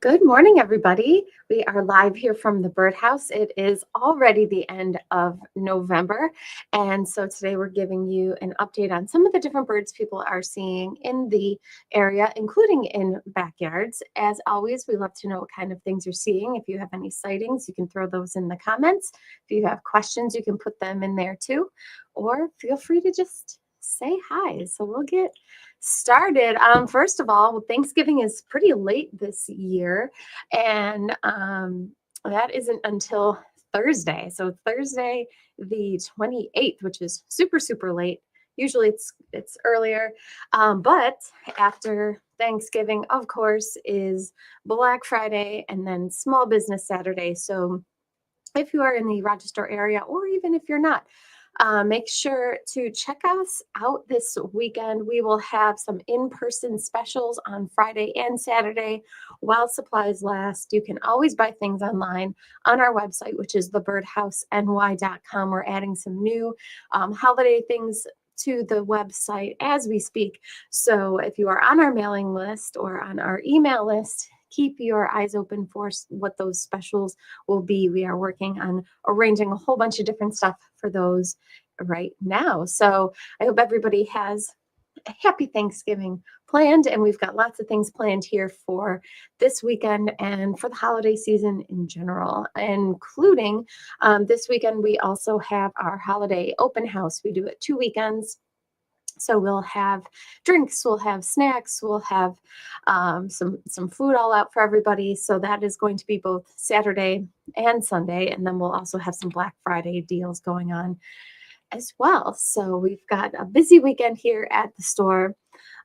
Good morning, everybody. We are live here from the birdhouse. It is already the end of November. And so today we're giving you an update on some of the different birds people are seeing in the area, including in backyards. As always, we love to know what kind of things you're seeing. If you have any sightings, you can throw those in the comments. If you have questions, you can put them in there too, or feel free to just say hi. So we'll get started. First of all, Thanksgiving is pretty late this year, and that isn't until Thursday. So Thursday, the 28th, which is super, super late. Usually it's earlier, but after Thanksgiving, of course, is Black Friday and then Small Business Saturday. So if you are in the Rochester area, or even if you're not, make sure to check us out this weekend. We will have some in-person specials on Friday and Saturday while supplies last. You can always buy things online on our website, which is thebirdhouseny.com. We're adding some new holiday things to the website as we speak. So if you are on our mailing list or on our email list, keep your eyes open for what those specials will be. We are working on arranging a whole bunch of different stuff for those right now. So I hope everybody has a happy Thanksgiving planned, and we've got lots of things planned here for this weekend and for the holiday season in general, including this weekend. We also have our holiday open house. We do it 2 weekends. So we'll have drinks, we'll have snacks, we'll have some food all out for everybody. So that is going to be both Saturday and Sunday. And then we'll also have some Black Friday deals going on as well. So we've got a busy weekend here at the store.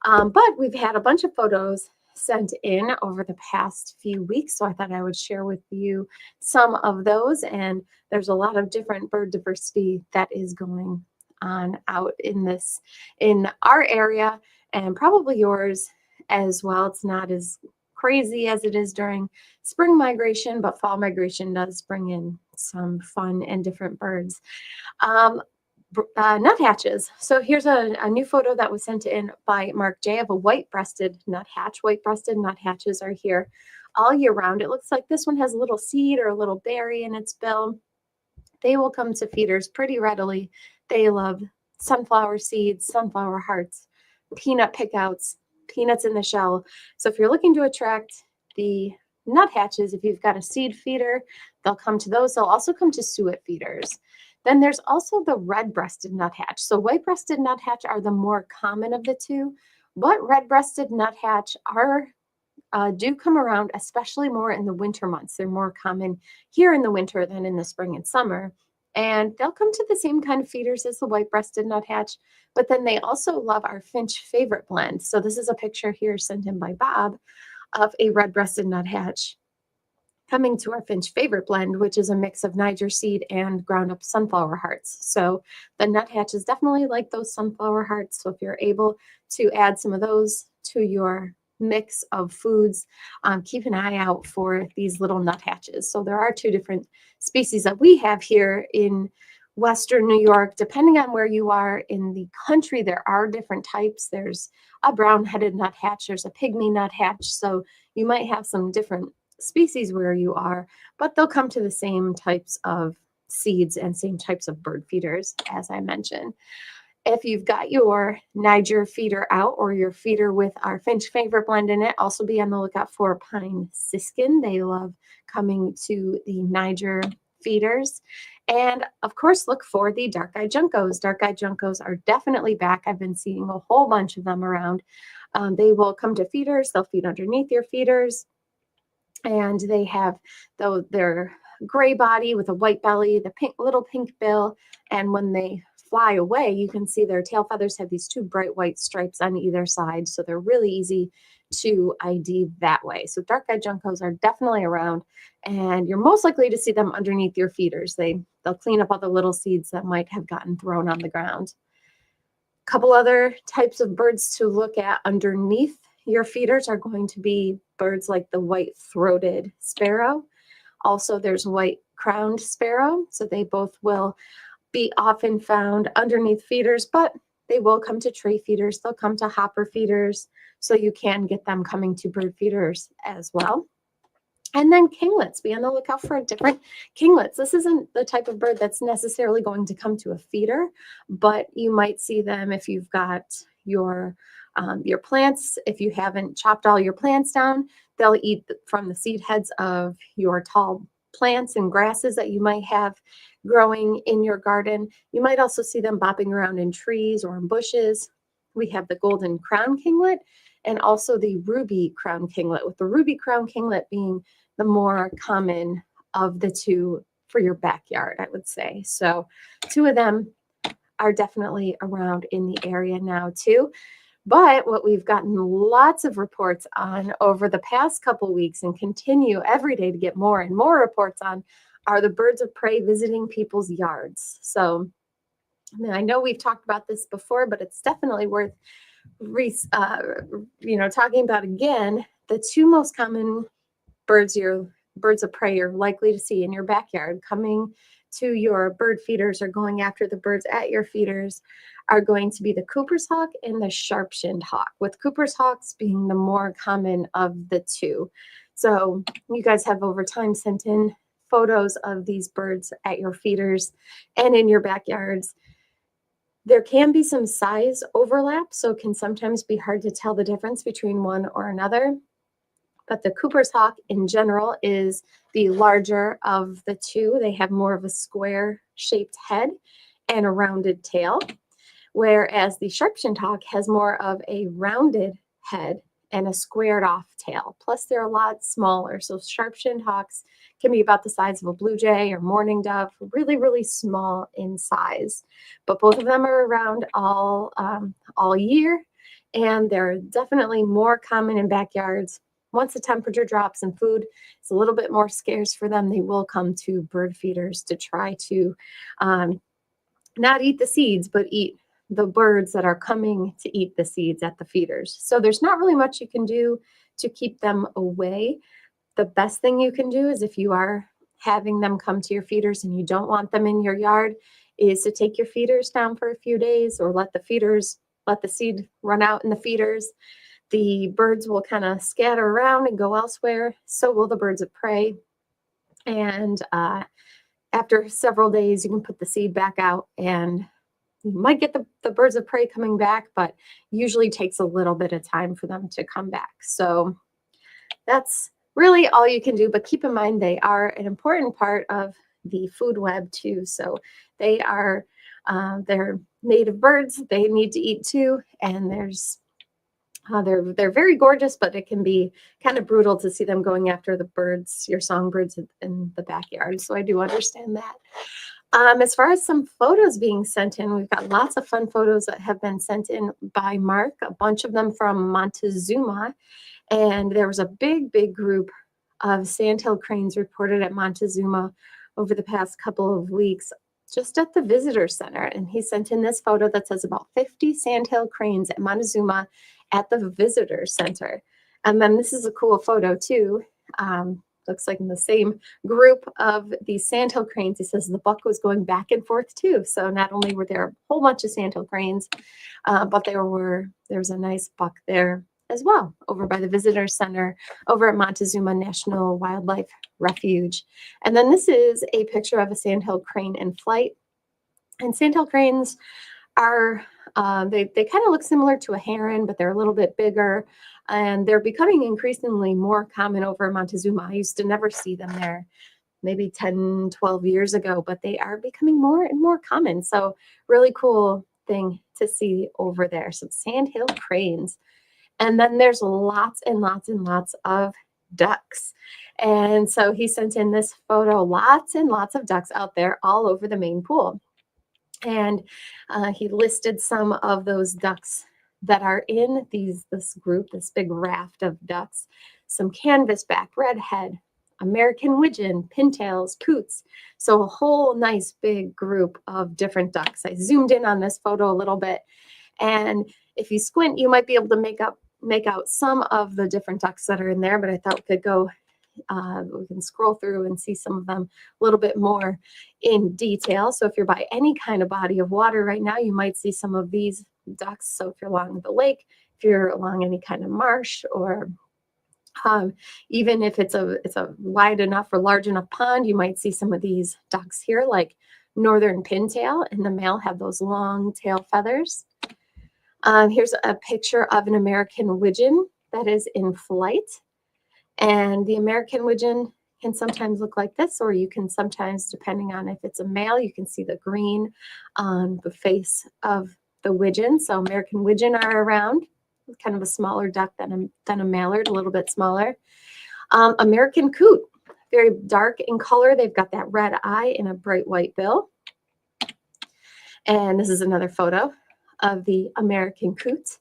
But we've had a bunch of photos sent in over the past few weeks. So I thought I would share with you some of those. And there's a lot of different bird diversity that is going on out in our area, and probably yours as well. It's not as crazy as it is during spring migration, but fall migration does bring in some fun and different birds. Nuthatches. So here's a new photo that was sent in by Mark J of a white-breasted nuthatch. White-breasted nuthatches are here all year round. It looks like this one has a little seed or a little berry in its bill. They will come to feeders pretty readily. They love sunflower seeds, sunflower hearts, peanut pickouts, peanuts in the shell. So if you're looking to attract the nuthatches, if you've got a seed feeder, they'll come to those. They'll also come to suet feeders. Then there's also the red-breasted nuthatch. So white-breasted nuthatch are the more common of the two, but red-breasted nuthatch do come around, especially more in the winter months. They're more common here in the winter than in the spring and summer. And they'll come to the same kind of feeders as the white-breasted nuthatch, but then they also love our finch favorite blend. So this is a picture here sent in by Bob of a red-breasted nuthatch coming to our finch favorite blend, which is a mix of Niger seed and ground up sunflower hearts. So the nuthatches definitely like those sunflower hearts. So if you're able to add some of those to your mix of foods, keep an eye out for these little nuthatches. So there are 2 different species that we have here in Western New York. Depending on where you are in the country, there are different types. There's a brown-headed nuthatch, there's a pygmy nuthatch. So you might have some different species where you are, but they'll come to the same types of seeds and same types of bird feeders, as I mentioned. If you've got your Niger feeder out, or your feeder with our finch favorite blend in it, also be on the lookout for pine siskin. They love coming to the Niger feeders. And of course, look for the dark-eyed juncos. Dark-eyed juncos are definitely back. I've been seeing a whole bunch of them around. They will come to feeders. They'll feed underneath your feeders. And they have their gray body with a white belly, the little pink bill, and when they fly away, you can see their tail feathers have these 2 bright white stripes on either side, so they're really easy to ID that way. So dark-eyed juncos are definitely around, and you're most likely to see them underneath your feeders. They'll clean up all the little seeds that might have gotten thrown on the ground. A couple other types of birds to look at underneath your feeders are going to be birds like the white-throated sparrow. Also, there's white-crowned sparrow. So they both will be often found underneath feeders, but they will come to tray feeders. They'll come to hopper feeders. So you can get them coming to bird feeders as well. And then kinglets, be on the lookout for different kinglets. This isn't the type of bird that's necessarily going to come to a feeder, but you might see them if you've got your plants. If you haven't chopped all your plants down, they'll eat from the seed heads of your tall plants and grasses that you might have growing in your garden. You might also see them bopping around in trees or in bushes. We have the golden crown kinglet and also the ruby crown kinglet, with the ruby crown kinglet being the more common of the two for your backyard, I would say. So two of them are definitely around in the area now too. But what we've gotten lots of reports on over the past couple weeks and continue every day to get more and more reports on are the birds of prey visiting people's yards. So I know we've talked about this before, but it's definitely worth talking about again. The two most common birds of prey you're likely to see in your backyard coming to your bird feeders or going after the birds at your feeders are going to be the Cooper's hawk and the sharp-shinned hawk, with Cooper's hawks being the more common of the two. So you guys have over time sent in photos of these birds at your feeders and in your backyards. There can be some size overlap, so it can sometimes be hard to tell the difference between one or another. But the Cooper's hawk in general is the larger of the two. They have more of a square-shaped head and a rounded tail, whereas the sharp-shinned hawk has more of a rounded head and a squared-off tail. Plus, they're a lot smaller. So sharp-shinned hawks can be about the size of a blue jay or mourning dove, really, really small in size. But both of them are around all year, and they're definitely more common in backyards. Once the temperature drops and food is a little bit more scarce for them, they will come to bird feeders to try to not eat the seeds, but eat the birds that are coming to eat the seeds at the feeders. So there's not really much you can do to keep them away. The best thing you can do is, if you are having them come to your feeders and you don't want them in your yard, is to take your feeders down for a few days, or let the seed run out in the feeders. The birds will kind of scatter around and go elsewhere. So will the birds of prey. And after several days, you can put the seed back out, and you might get the birds of prey coming back, but usually takes a little bit of time for them to come back. So that's really all you can do. But keep in mind, they are an important part of the food web too. So they are they're native birds. They need to eat too, and they're very gorgeous, but it can be kind of brutal to see them going after the birds, your songbirds in the backyard. So I do understand that. As far as some photos being sent in, we've got lots of fun photos that have been sent in by Mark, a bunch of them from Montezuma. And there was a big, big group of sandhill cranes reported at Montezuma over the past couple of weeks, just at the visitor center. And he sent in this photo that says about 50 sandhill cranes at Montezuma at the visitor center. And then this is a cool photo too. Looks like in the same group of these sandhill cranes, he says the buck was going back and forth too. So not only were there a whole bunch of sandhill cranes, but there was a nice buck there as well, over by the visitor center over at Montezuma National Wildlife Refuge. And then this is a picture of a sandhill crane in flight. And sandhill cranes are, they kind of look similar to a heron, but they're a little bit bigger. And they're becoming increasingly more common over in Montezuma. I used to never see them there maybe 10, 12 years ago, but they are becoming more and more common. So really cool thing to see over there. Some sandhill cranes. And then there's lots and lots and lots of ducks. And so he sent in this photo, lots and lots of ducks out there all over the main pool. And he listed some of those ducks that are in this group, this big raft of ducks. Some canvasback, redhead, American widgeon, pintails, coots. So a whole nice big group of different ducks. I zoomed in on this photo a little bit, and if you squint, you might be able to make out some of the different ducks that are in there, but I thought we could go We can scroll through and see some of them a little bit more in detail. So if you're by any kind of body of water right now, you might see some of these ducks. So if you're along the lake, if you're along any kind of marsh, or even if it's a wide enough or large enough pond, you might see some of these ducks here, like northern pintail, and the male have those long tail feathers. Here's a picture of an American widgeon that is in flight. And the American widgeon can sometimes look like this, or you can sometimes, depending on if it's a male, you can see the green on the face of the widgeon. So American widgeon are around, kind of a smaller duck than a mallard, a little bit smaller. American coot, very dark in color. They've got that red eye and a bright white bill. And this is another photo of the American coot.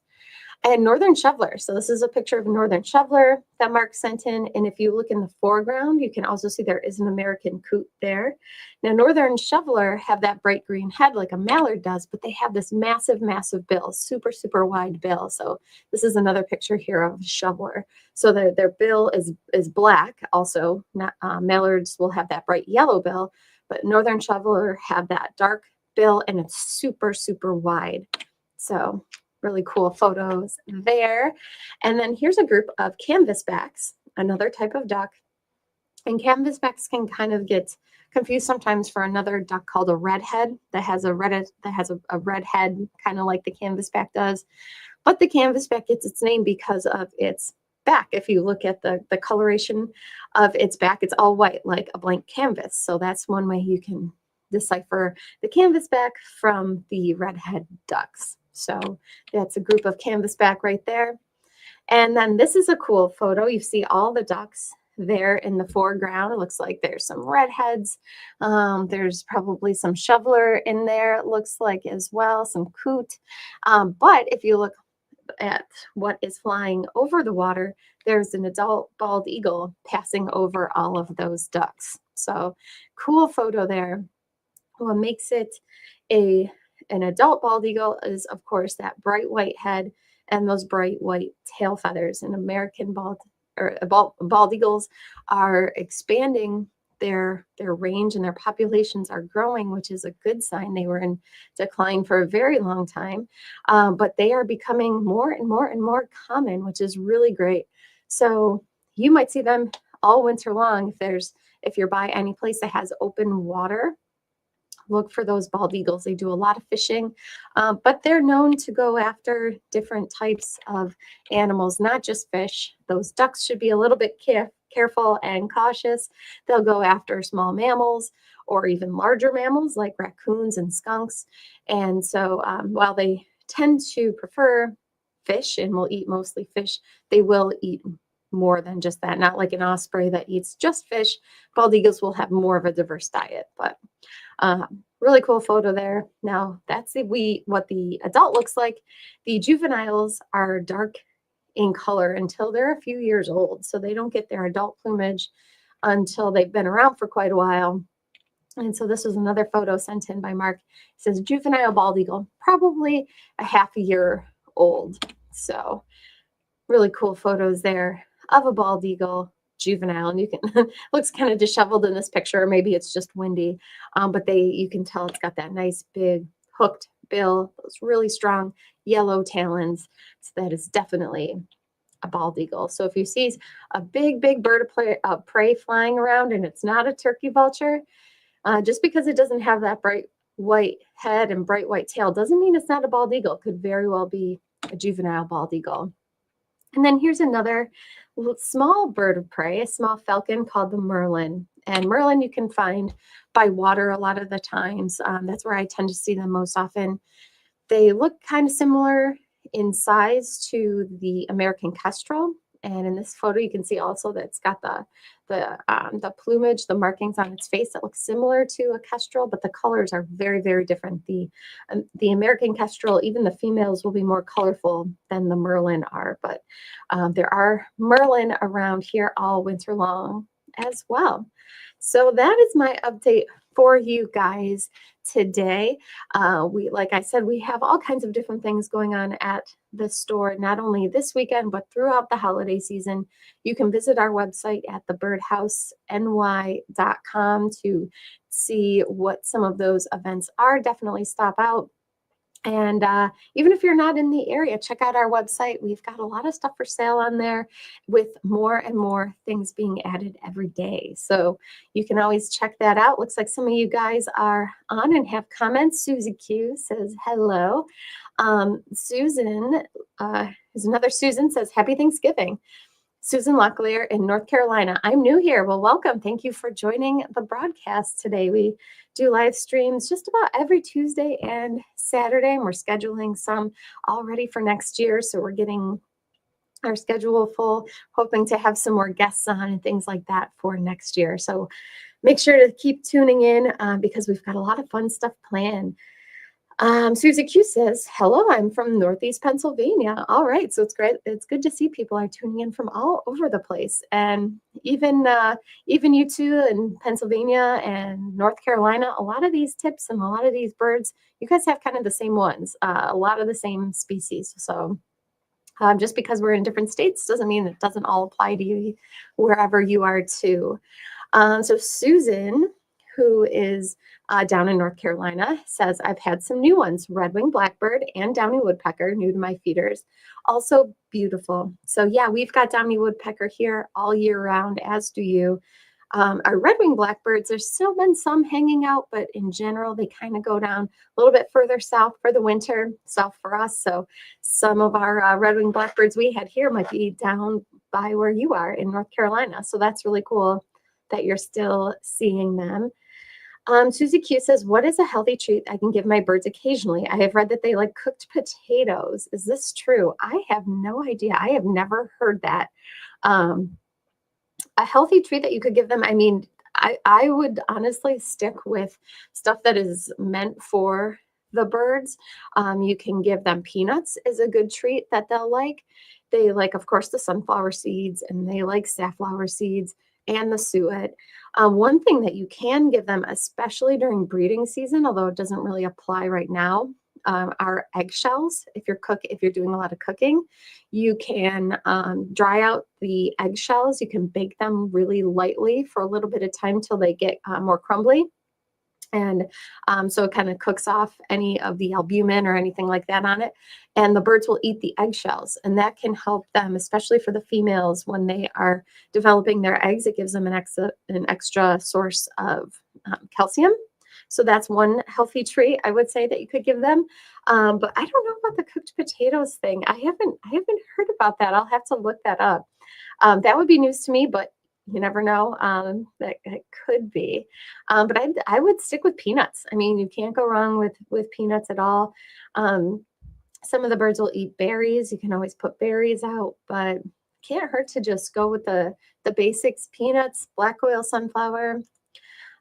And northern shoveler. So this is a picture of a northern shoveler that Mark sent in. And if you look in the foreground, you can also see there is an American coot there. Now, northern shoveler have that bright green head like a mallard does, but they have this massive, massive bill, super, super wide bill. So this is another picture here of a shoveler. So their bill is black. Also, mallards will have that bright yellow bill, but northern shoveler have that dark bill, and it's super, super wide. So really cool photos there. And then here's a group of canvasbacks, another type of duck. And canvasbacks can kind of get confused sometimes for another duck called a redhead that has a red head, kind of like the canvasback does. But the canvasback gets its name because of its back. If you look at the coloration of its back, it's all white like a blank canvas. So that's one way you can decipher the canvasback from the redhead ducks. So that's a group of canvasback right there. And then this is a cool photo. You see all the ducks there in the foreground. It looks like there's some redheads. There's probably some shoveler in there, it looks like, as well, some coot. But if you look at what is flying over the water, there's an adult bald eagle passing over all of those ducks. So cool photo there. What makes it an adult bald eagle is, of course, that bright white head and those bright white tail feathers. And American bald eagles are expanding their range, and their populations are growing, which is a good sign. They were in decline for a very long time, but they are becoming more and more and more common, which is really great. So you might see them all winter long. If you're by any place that has open water, look for those bald eagles. They do a lot of fishing, but they're known to go after different types of animals, not just fish. Those ducks should be a little bit careful and cautious. They'll go after small mammals or even larger mammals like raccoons and skunks. And so while they tend to prefer fish and will eat mostly fish, they will eat more than just that. Not like an osprey that eats just fish. Bald eagles will have more of a diverse diet, but really cool photo there. Now that's what the adult looks like. The juveniles are dark in color until they're a few years old. So they don't get their adult plumage until they've been around for quite a while. And so this was another photo sent in by Mark. It says juvenile bald eagle, probably a half a year old. So really cool photos there of a bald eagle juvenile, and you can looks kind of disheveled in this picture, or maybe it's just windy, but you can tell it's got that nice big hooked bill, those really strong yellow talons. So that is definitely a bald eagle. So if you see a big bird of prey flying around and it's not a turkey vulture, just because it doesn't have that bright white head and bright white tail doesn't mean it's not a bald eagle. It could very well be a juvenile bald eagle. And then here's another small bird of prey, a small falcon called the merlin. And merlin you can find by water a lot of the times. That's where I tend to see them most often. They look kind of similar in size to the American kestrel. And in this photo, you can see also that it's got the plumage, the markings on its face that look similar to a kestrel, but the colors are very, very different. The American kestrel, even the females, will be more colorful than the merlin are. But there are merlin around here all winter long as well. So that is my update for you guys today. Like I said, we have all kinds of different things going on at the store, not only this weekend, but throughout the holiday season. You can visit our website at thebirdhouseny.com to see what some of those events are. Definitely stop out. And even if you're not in the area, check out our website. We've got a lot of stuff for sale on there with more and more things being added every day. So you can always check that out. Looks like some of you guys are on and have comments. Susie Q says hello. Susan, is another Susan, says happy Thanksgiving. Susan Locklear in North Carolina. I'm new here. Well, welcome. Thank you for joining the broadcast today. We do live streams just about every Tuesday and Saturday, and we're scheduling some already for next year. So we're getting our schedule full, hoping to have some more guests on and things like that for next year. So make sure to keep tuning in because we've got a lot of fun stuff planned. Susie Q says, hello, I'm from Northeast Pennsylvania. All right, so it's great. It's good to see people are tuning in from all over the place. And even you two in Pennsylvania and North Carolina, a lot of these tips and a lot of these birds, you guys have kind of the same ones, a lot of the same species. So just because we're in different states doesn't mean it doesn't all apply to you wherever you are too. So Susan, who is down in North Carolina, says, I've had some new ones, red-winged blackbird and downy woodpecker, new to my feeders. Also beautiful. So yeah, we've got downy woodpecker here all year round, as do you. Our red-winged blackbirds, there's still been some hanging out, but in general, they kind of go down a little bit further south for the winter, south for us. So some of our red-winged blackbirds we had here might be down by where you are in North Carolina. So that's really cool that you're still seeing them. Susie Q says, what is a healthy treat I can give my birds occasionally? I have read that they like cooked potatoes. Is this true? I have no idea. I have never heard that. A healthy treat that you could give them, I mean, I would honestly stick with stuff that is meant for the birds. You can give them peanuts is a good treat that they'll like. They like, of course, the sunflower seeds, and they like safflower seeds and the suet. One thing that you can give them, especially during breeding season, although it doesn't really apply right now, are eggshells. If you're doing a lot of cooking, you can dry out the eggshells. You can bake them really lightly for a little bit of time till they get more crumbly. And so it kind of cooks off any of the albumin or anything like that on it. And the birds will eat the eggshells. And that can help them, especially for the females, when they are developing their eggs. It gives them an extra source of calcium. So that's one healthy treat I would say that you could give them. But I don't know about the cooked potatoes thing. I haven't heard about that. I'll have to look that up. That would be news to me, but you never know. That it could be. But I would stick with peanuts. I mean, you can't go wrong with peanuts at all. Some of the birds will eat berries. You can always put berries out, but can't hurt to just go with the basics: peanuts, black oil, sunflower.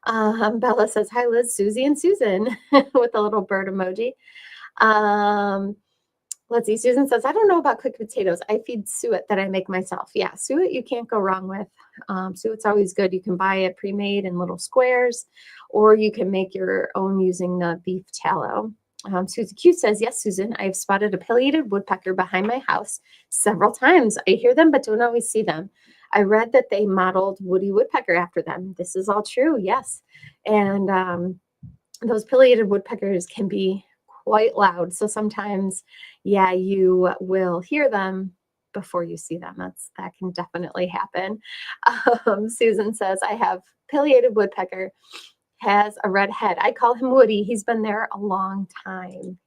Bella says, hi, Liz, Susie, and Susan with a little bird emoji. Let's see. Susan says, I don't know about cooked potatoes. I feed suet that I make myself. Yeah, suet you can't go wrong with. Suet's always good. You can buy it pre-made in little squares, or you can make your own using the beef tallow. Susie Q says, yes, Susan, I've spotted a pileated woodpecker behind my house several times. I hear them, but don't always see them. I read that they modeled Woody Woodpecker after them. This is all true, yes. And those pileated woodpeckers can be quite loud. So sometimes, yeah, you will hear them before you see them. That can definitely happen. Susan says, I have pileated woodpecker, has a red head. I call him Woody. He's been there a long time.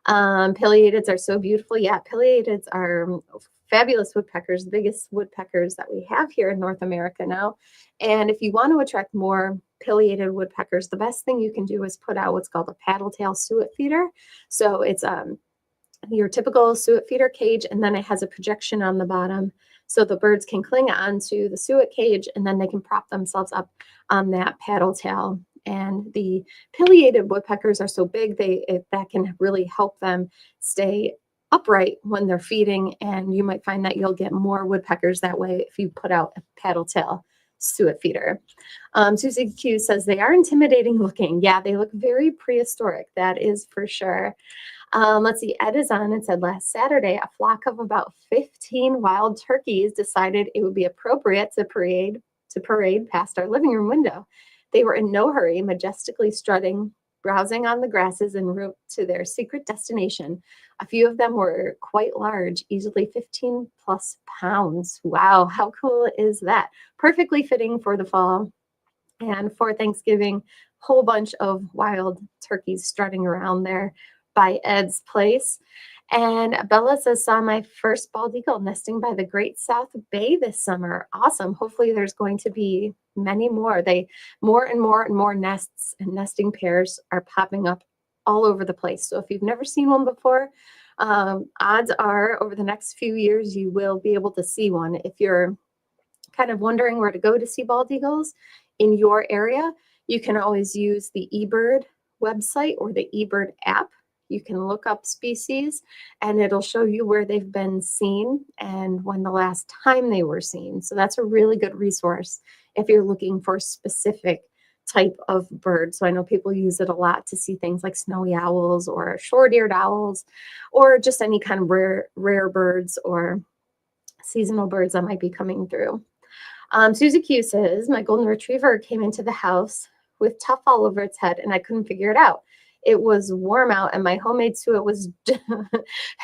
Pileateds are so beautiful. Yeah, pileateds are fabulous woodpeckers, the biggest woodpeckers that we have here in North America now. And if you want to attract more pileated woodpeckers, the best thing you can do is put out what's called a paddle tail suet feeder. So it's your typical suet feeder cage, and then it has a projection on the bottom so the birds can cling onto the suet cage, and then they can prop themselves up on that paddle tail. And the pileated woodpeckers are so big, that can really help them stay upright when they're feeding. And you might find that you'll get more woodpeckers that way if you put out a paddle tail suet feeder. Susie Q says they are intimidating looking. Yeah, they look very prehistoric. That is for sure. Let's see. Ed is on and said last Saturday, a flock of about 15 wild turkeys decided it would be appropriate to parade past our living room window. They were in no hurry, majestically strutting, browsing on the grasses en route to their secret destination. A few of them were quite large, easily 15 plus pounds. Wow, how cool is that? Perfectly fitting for the fall and for Thanksgiving, whole bunch of wild turkeys strutting around there by Ed's place. And Bella says, saw my first bald eagle nesting by the Great South Bay this summer. Awesome. Hopefully there's going to be many more. More and more and more nests and nesting pairs are popping up all over the place. So if you've never seen one before, odds are over the next few years, you will be able to see one. If you're kind of wondering where to go to see bald eagles in your area, you can always use the eBird website or the eBird app. You can look up species and it'll show you where they've been seen and when the last time they were seen. So that's a really good resource if you're looking for a specific type of bird. So I know people use it a lot to see things like snowy owls or short-eared owls or just any kind of rare birds or seasonal birds that might be coming through. Susie Q says, my golden retriever came into the house with tuff all over its head and I couldn't figure it out. It was warm out and my homemade suet was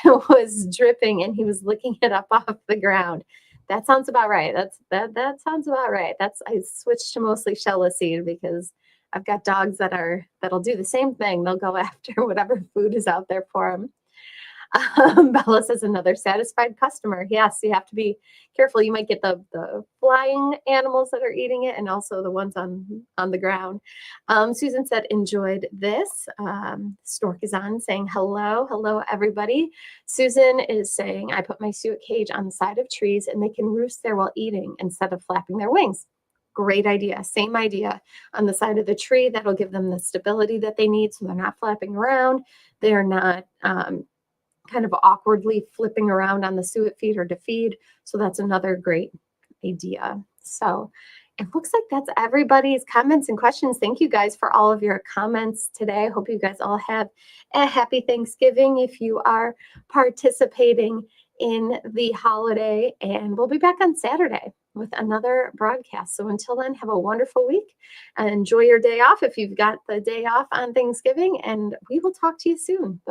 was dripping and he was licking it up off the ground. That sounds about right. That sounds about right. I switched to mostly Shella seed because I've got dogs that'll do the same thing. They'll go after whatever food is out there for them. Bella says another satisfied customer. Yes, you have to be careful. You might get the flying animals that are eating it and also the ones on the ground. Susan said, enjoyed this. Stork is on saying, hello, everybody. Susan is saying, I put my suet cage on the side of trees and they can roost there while eating instead of flapping their wings. Great idea. Same idea on the side of the tree. That'll give them the stability that they need so they're not flapping around. They're not kind of awkwardly flipping around on the suet feeder to feed. So that's another great idea. So it looks like that's everybody's comments and questions. Thank you guys for all of your comments today. I hope you guys all have a happy Thanksgiving if you are participating in the holiday. And we'll be back on Saturday with another broadcast. So until then, have a wonderful week and enjoy your day off if you've got the day off on Thanksgiving. And we will talk to you soon. Bye.